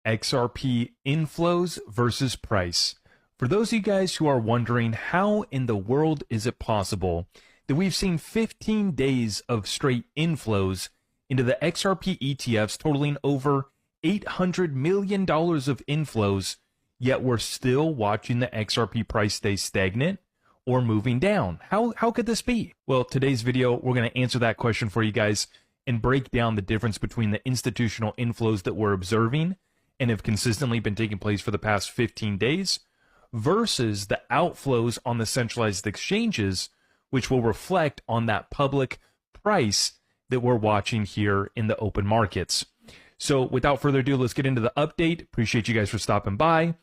XRP inflows versus price. For those of you guys who are wondering how in the world is it possible that we've seen 15 days of straight inflows into the XRP ETFs totaling over $800 million of inflows, yet we're still watching the XRP price stay stagnant or moving down. How could this be? Well, today's video, we're going to answer that question for you guys and break down the difference between the institutional inflows that we're observing and have consistently been taking place for the past 15 days versus the outflows on the centralized exchanges, which will reflect on that public price that we're watching here in the open markets. So without further ado, let's get into the update. Appreciate you guys for stopping by.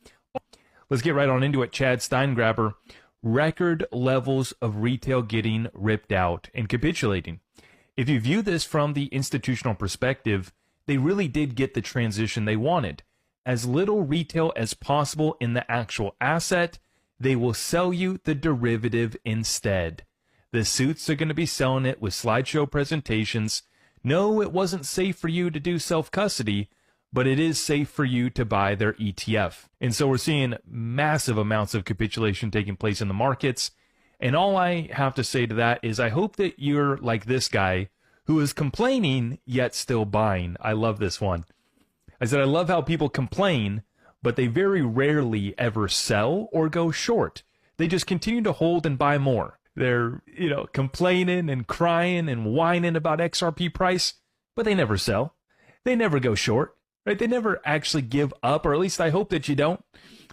Let's get right on into it. Chad Steingraber, record levels of retail getting ripped out and capitulating. If you view this from the institutional perspective, they really did get the transition they wanted. As little retail as possible in the actual asset, they will sell you the derivative instead. The suits are going to be selling it with slideshow presentations. No, it wasn't safe for you to do self-custody, but it is safe for you to buy their ETF. And so we're seeing massive amounts of capitulation taking place in the markets. And all I have to say to that is I hope that you're like this guy who is complaining yet still buying. I love this one. I said I love how people complain, but they very rarely ever sell or go short. They just continue to hold and buy more. They're, complaining and crying and whining about XRP price, but they never sell. They never go short, right? They never actually give up, or at least I hope that you don't.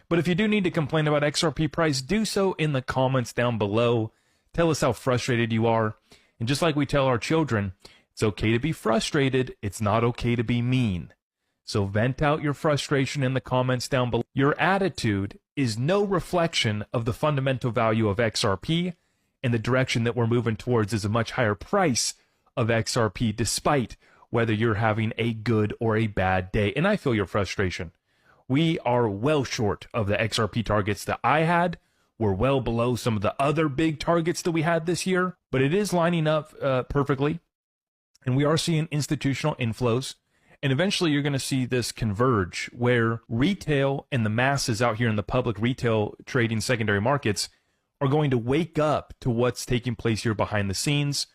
But if you do need to complain about XRP price, do so in the comments down below. Tell us how frustrated you are. And just like we tell our children, it's okay to be frustrated. It's not okay to be mean. So vent out your frustration in the comments down below. Your attitude is no reflection of the fundamental value of XRP, and the direction that we're moving towards is a much higher price of XRP, despite whether you're having a good or a bad day. And I feel your frustration. We are well short of the XRP targets that I had. We're well below some of the other big targets that we had this year, but it is lining up perfectly. And we are seeing institutional inflows. And eventually you're going to see this converge where retail and the masses out here in the public retail trading secondary markets are going to wake up to what's taking place here behind the scenes.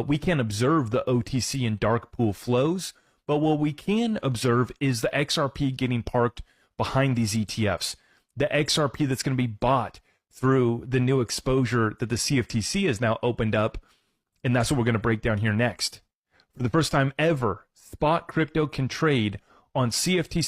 We can't observe the OTC and dark pool flows, but what we can observe is the XRP getting parked behind these ETFs. The XRP that's going to be bought through the new exposure that the CFTC has now opened up, and that's what we're going to break down here next. For the first time ever, spot crypto can trade on CFTC